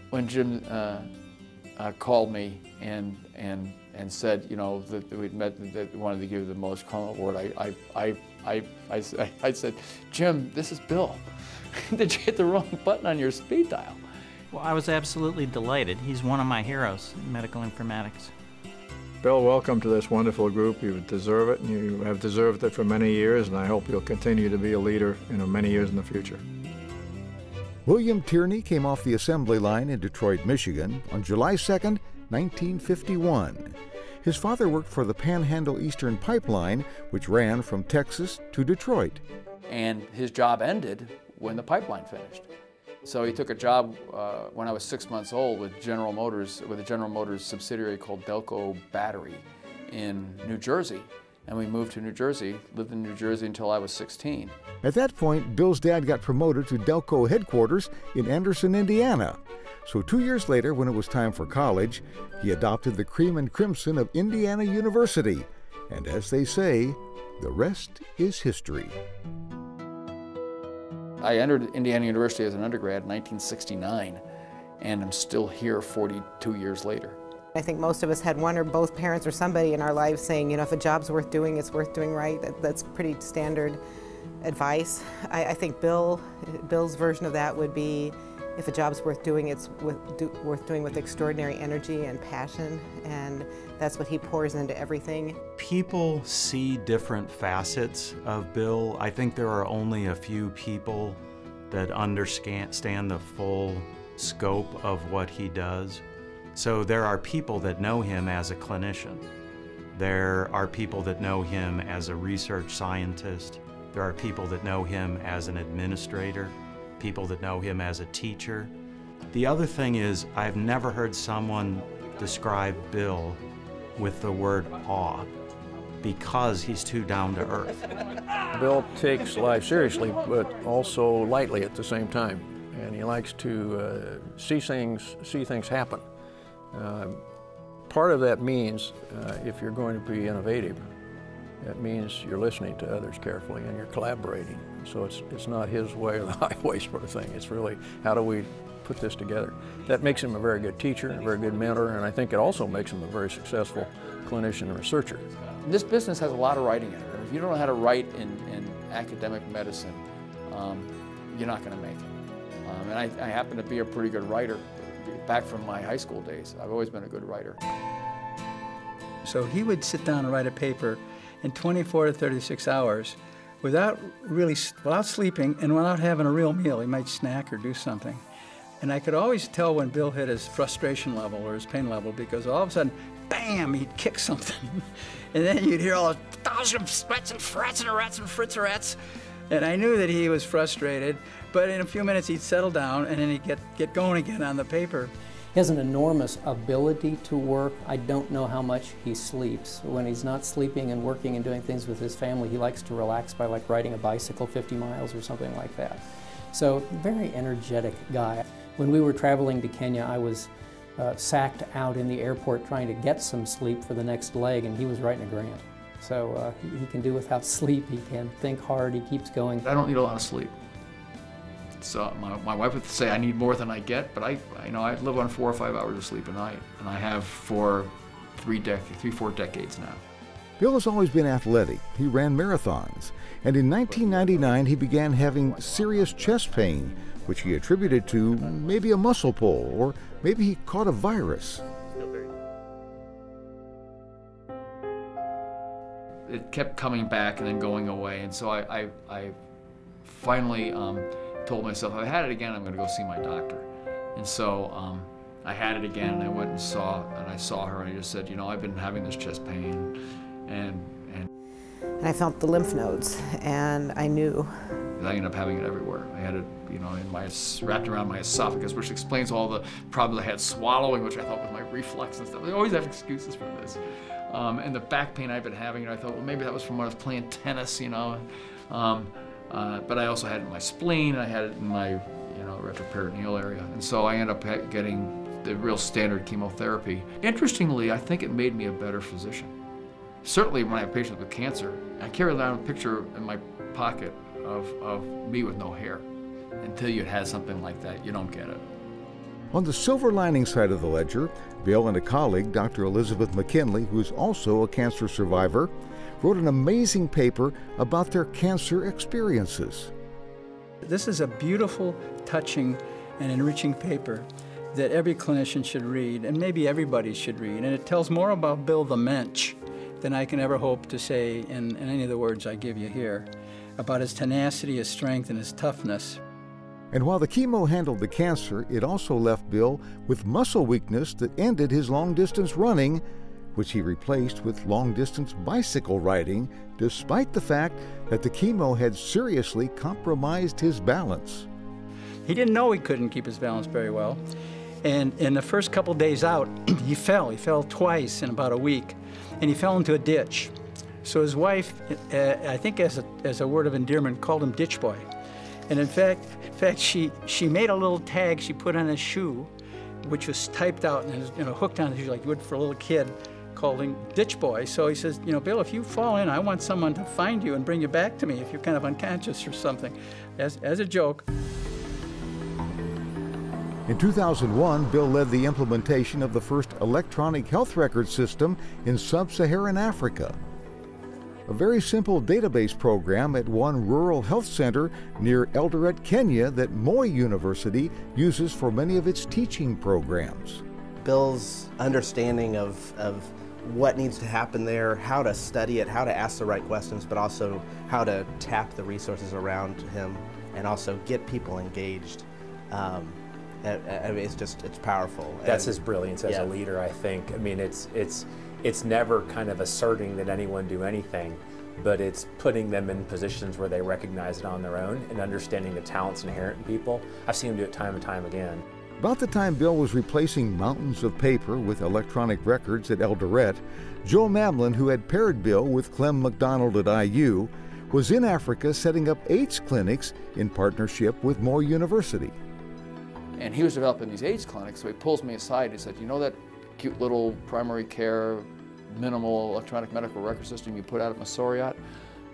when Jim called me and said, you know, that we'd met, that we wanted to give the most Collen award, I said, Jim, this is Bill. Did you hit the wrong button on your speed dial? Well, I was absolutely delighted. He's one of my heroes in medical informatics. Bill, welcome to this wonderful group. You deserve it, and you have deserved it for many years, and I hope you'll continue to be a leader in many years in the future. William Tierney came off the assembly line in Detroit, Michigan on July 2nd, 1951. His father worked for the Panhandle Eastern Pipeline, which ran from Texas to Detroit. And his job ended when the pipeline finished. So he took a job when I was 6 months old with General Motors, with a General Motors subsidiary called Delco Battery in New Jersey. And we moved to New Jersey, lived in New Jersey until I was 16. At that point, Bill's dad got promoted to Delco headquarters in Anderson, Indiana. So 2 years later, when it was time for college, he adopted the cream and crimson of Indiana University. And as they say, the rest is history. I entered Indiana University as an undergrad in 1969, and I'm still here 42 years later. I think most of us had one or both parents or somebody in our lives saying, you know, if a job's worth doing, it's worth doing right. That's pretty standard advice. I think Bill's version of that would be, if a job's worth doing, it's worth doing with extraordinary energy and passion, and that's what he pours into everything. People see different facets of Bill. I think there are only a few people that understand the full scope of what he does. So there are people that know him as a clinician. There are people that know him as a research scientist. There are people that know him as an administrator, people that know him as a teacher. The other thing is, I've never heard someone describe Bill with the word awe, because he's too down to earth. Bill takes life seriously, but also lightly at the same time. And he likes to see things happen. Part of that means, if you're going to be innovative, that means you're listening to others carefully and you're collaborating. So it's not his way or the highway sort of thing. It's really, how do we put this together? That makes him a very good teacher, a very good mentor, and I think it also makes him a very successful clinician and researcher. This business has a lot of writing in it. If you don't know how to write in academic medicine, you're not going to make it. And I happen to be a pretty good writer. Back from my high school days, I've always been a good writer. So he would sit down and write a paper in 24 to 36 hours without sleeping and without having a real meal. He might snack or do something. And I could always tell when Bill hit his frustration level or his pain level, because all of a sudden, bam, he'd kick something. And then you'd hear all the thousand sweats and frets and rats and fritz-rats. And I knew that he was frustrated, but in a few minutes he'd settle down and then he'd get going again on the paper. He has an enormous ability to work. I don't know how much he sleeps. When he's not sleeping and working and doing things with his family, he likes to relax by like riding a bicycle 50 miles or something like that. So, very energetic guy. When we were traveling to Kenya, I was sacked out in the airport trying to get some sleep for the next leg, and he was writing a grant. So he can do without sleep, he can think hard, he keeps going. I don't need a lot of sleep. So my wife would say I need more than I get, but I live on 4 or 5 hours of sleep a night, and I have for 4 decades now. Bill has always been athletic. He ran marathons, and in 1999 he began having serious chest pain, which he attributed to maybe a muscle pull, or maybe he caught a virus. It kept coming back and then going away, and so I finally told myself, if I had it again, I'm going to go see my doctor. And so I had it again, and I went and saw her, and I just said, you know, I've been having this chest pain, and I felt the lymph nodes, and I knew. I ended up having it everywhere. I had it, you know, wrapped around my esophagus, which explains all the problems I had swallowing, which I thought was my reflux and stuff. I always have excuses for this. And the back pain I've been having, I thought, well, maybe that was from when I was playing tennis, you know. But I also had it in my spleen, I had it in my, you know, retroperitoneal area. And so I ended up getting the real standard chemotherapy. Interestingly, I think it made me a better physician. Certainly when I have patients with cancer, I carry around a picture in my pocket of me with no hair. Until you had something like that, you don't get it. On the silver lining side of the ledger, Bill and a colleague, Dr. Elizabeth McKinley, who is also a cancer survivor, wrote an amazing paper about their cancer experiences. This is a beautiful, touching, and enriching paper that every clinician should read, and maybe everybody should read. And it tells more about Bill the Mensch than I can ever hope to say in any of the words I give you here, about his tenacity, his strength, and his toughness. And while the chemo handled the cancer, it also left Bill with muscle weakness that ended his long-distance running, which he replaced with long-distance bicycle riding, despite the fact that the chemo had seriously compromised his balance. He didn't know he couldn't keep his balance very well. And in the first couple days out, he fell. He fell twice in about a week, and he fell into a ditch. So his wife, I think as a word of endearment, called him Ditch Boy. And in fact, she made a little tag she put on his shoe, which was typed out and hooked on his shoe like you would for a little kid, called him Ditch Boy. So he says, Bill, if you fall in, I want someone to find you and bring you back to me if you're kind of unconscious or something, as a joke. In 2001, Bill led the implementation of the first electronic health record system in sub-Saharan Africa. A very simple database program at one rural health center near Eldoret, Kenya, that Moi University uses for many of its teaching programs. Bill's understanding of what needs to happen there, how to study it, how to ask the right questions, but also how to tap the resources around him and also get people engaged. I mean, it's powerful. That's his brilliance as a leader, I think. I mean, it's never kind of asserting that anyone do anything, but it's putting them in positions where they recognize it on their own and understanding the talents inherent in people. I've seen him do it time and time again. About the time Bill was replacing mountains of paper with electronic records at Eldoret, Joe Mamlin, who had paired Bill with Clem McDonald at IU, was in Africa setting up AIDS clinics in partnership with Moi University. And he was developing these AIDS clinics, so he pulls me aside and he said, you know that cute little primary care, minimal electronic medical record system you put out at Masoriot?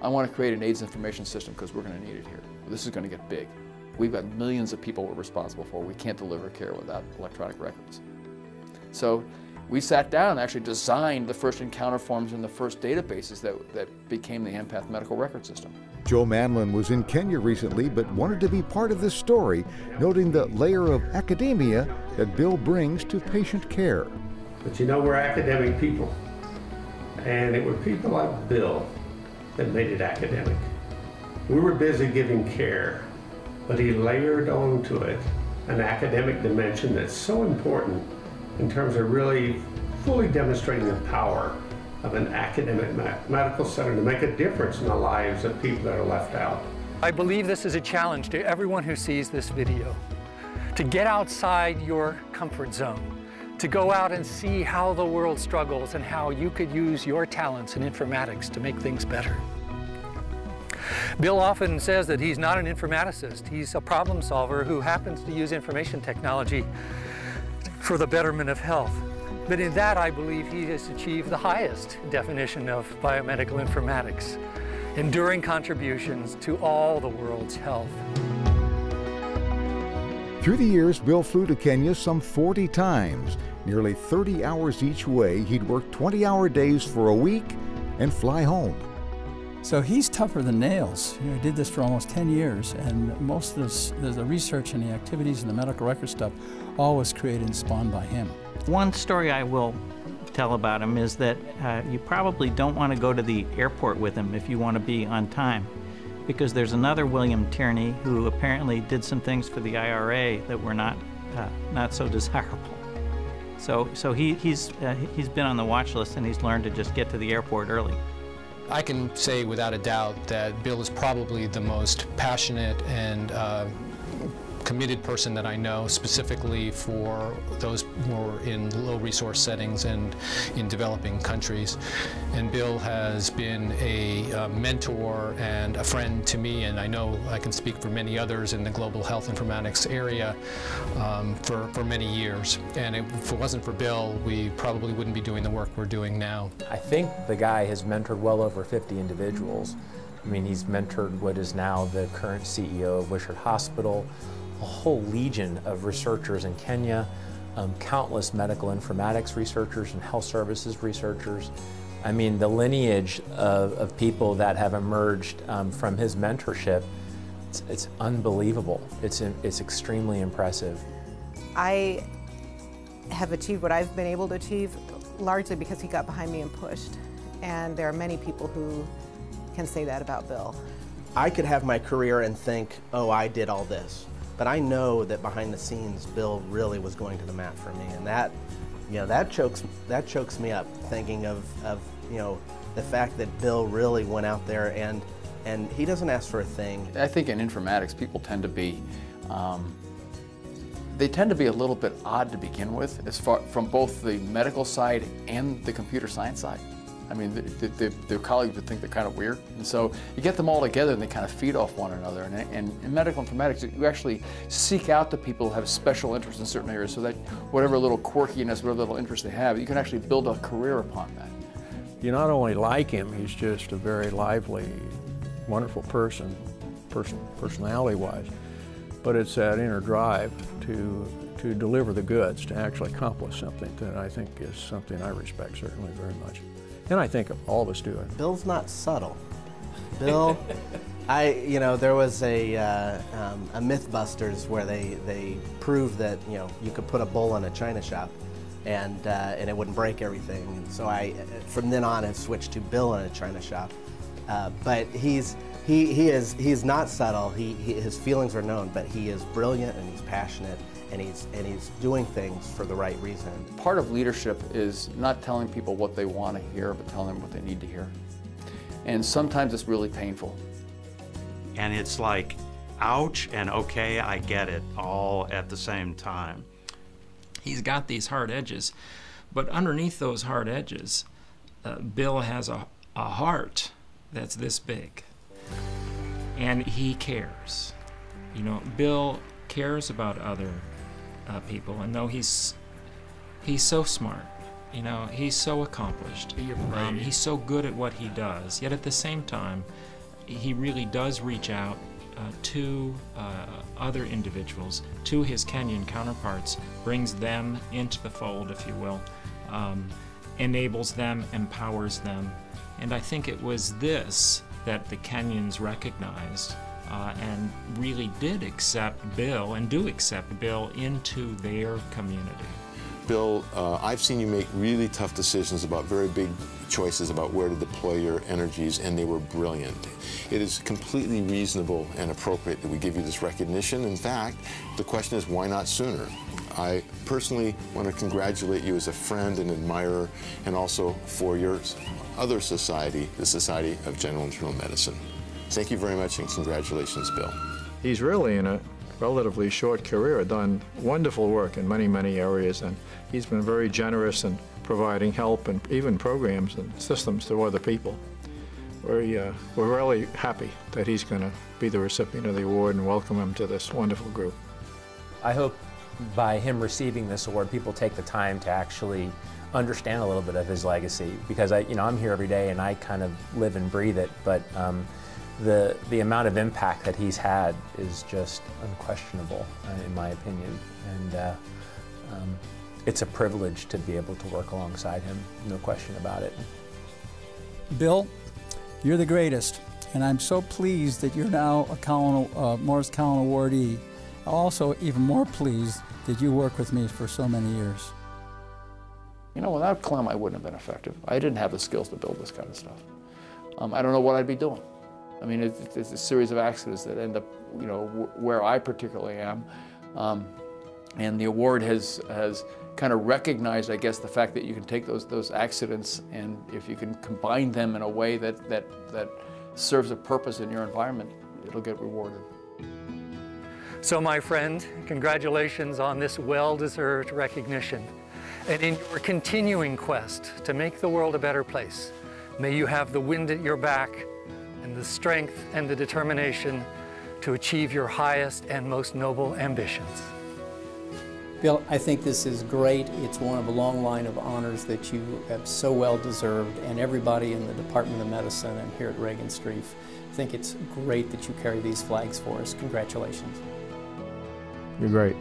I want to create an AIDS information system because we're going to need it here. This is going to get big. We've got millions of people we're responsible for. We can't deliver care without electronic records. So we sat down and actually designed the first encounter forms and the first databases that became the Empath medical record system. Joe Manlin was in Kenya recently but wanted to be part of this story, noting the layer of academia that Bill brings to patient care. But we're academic people, and it were people like Bill that made it academic. We were busy giving care, but he layered onto it an academic dimension that's so important in terms of really fully demonstrating the power of an academic medical center to make a difference in the lives of people that are left out. I believe this is a challenge to everyone who sees this video, to get outside your comfort zone, to go out and see how the world struggles and how you could use your talents in informatics to make things better. Bill often says that he's not an informaticist. He's a problem solver who happens to use information technology for the betterment of health. But in that, I believe he has achieved the highest definition of biomedical informatics, enduring contributions to all the world's health. Through the years, Bill flew to Kenya some 40 times. Nearly 30 hours each way, he'd work 20-hour days for a week and fly home. So he's tougher than nails. He did this for almost 10 years, and most of the research and the activities and the medical record stuff all was created and spawned by him. One story I will tell about him is that you probably don't want to go to the airport with him if you want to be on time, because there's another William Tierney who apparently did some things for the IRA that were not so desirable. So he's been on the watch list, and he's learned to just get to the airport early. I can say without a doubt that Bill is probably the most passionate and committed person that I know, specifically for those who are in low resource settings and in developing countries. And Bill has been a mentor and a friend to me, and I know I can speak for many others in the global health informatics area for many years. And if it wasn't for Bill, we probably wouldn't be doing the work we're doing now. I think the guy has mentored well over 50 individuals. I mean, he's mentored what is now the current CEO of Wishart Hospital, a whole legion of researchers in Kenya, countless medical informatics researchers and health services researchers. I mean, the lineage of people that have emerged from his mentorship, it's unbelievable. It's extremely impressive. I have achieved what I've been able to achieve largely because he got behind me and pushed. And there are many people who can say that about Bill. I could have my career and think, oh, I did all this. But I know that behind the scenes, Bill really was going to the mat for me. And that, you know, that chokes me up, thinking of you know, the fact that Bill really went out there and he doesn't ask for a thing. I think in informatics, people tend to be, they tend to be a little bit odd to begin with, as far from both the medical side and the computer science side. I mean, their colleagues would think they're kind of weird. And so you get them all together and they kind of feed off one another. And in medical informatics, you actually seek out the people who have special interests in certain areas so that whatever little quirkiness, whatever little interest they have, you can actually build a career upon that. You not only like him, he's just a very lively, wonderful person, personality-wise, but it's that inner drive to deliver the goods, to actually accomplish something that I think is something I respect certainly very much. And I think all of us do it. Bill's not subtle. Bill, you know, there was a Mythbusters where they proved that, you know, you could put a bull in a china shop and it wouldn't break everything. And so from then on, have switched to Bill in a china shop. But he's not subtle. His feelings are known, but he is brilliant and he's passionate. And he's doing things for the right reason. Part of leadership is not telling people what they want to hear, but telling them what they need to hear. And sometimes it's really painful. And it's like, ouch, and okay, I get it, all at the same time. He's got these hard edges, but underneath those hard edges, Bill has a heart that's this big. And he cares. You know, Bill cares about other people, and though he's so smart, you know, he's so accomplished, he's so good at what he does, yet at the same time he really does reach out to other individuals, to his Kenyan counterparts, brings them into the fold, if you will, enables them, empowers them, and I think it was this that the Kenyans recognized and really did accept Bill, and do accept Bill, into their community. Bill, I've seen you make really tough decisions about very big choices about where to deploy your energies, and they were brilliant. It is completely reasonable and appropriate that we give you this recognition. In fact, the question is, why not sooner? I personally want to congratulate you as a friend and admirer, and also for your other society, the Society of General Internal Medicine. Thank you very much, and congratulations, Bill. He's really, in a relatively short career, done wonderful work in many, many areas, and he's been very generous in providing help and even programs and systems to other people. We're really happy that he's going to be the recipient of the award, and welcome him to this wonderful group. I hope by him receiving this award, people take the time to actually understand a little bit of his legacy, because I'm here every day and I kind of live and breathe it, but the amount of impact that he's had is just unquestionable, in my opinion, and it's a privilege to be able to work alongside him, no question about it. Bill, you're the greatest, and I'm so pleased that you're now a Morris Collen awardee. Also, even more pleased that you worked with me for so many years. You know, without Clem, I wouldn't have been effective. I didn't have the skills to build this kind of stuff. I don't know what I'd be doing. I mean, it's a series of accidents that end up, you know, where I particularly am. And the award has kind of recognized, I guess, the fact that you can take those accidents, and if you can combine them in a way that serves a purpose in your environment, it'll get rewarded. So my friend, congratulations on this well-deserved recognition. And in your continuing quest to make the world a better place, may you have the wind at your back and the strength and the determination to achieve your highest and most noble ambitions. Bill, I think this is great. It's one of a long line of honors that you have so well deserved, and everybody in the Department of Medicine and here at Regenstrief, I think it's great that you carry these flags for us. Congratulations. You're great.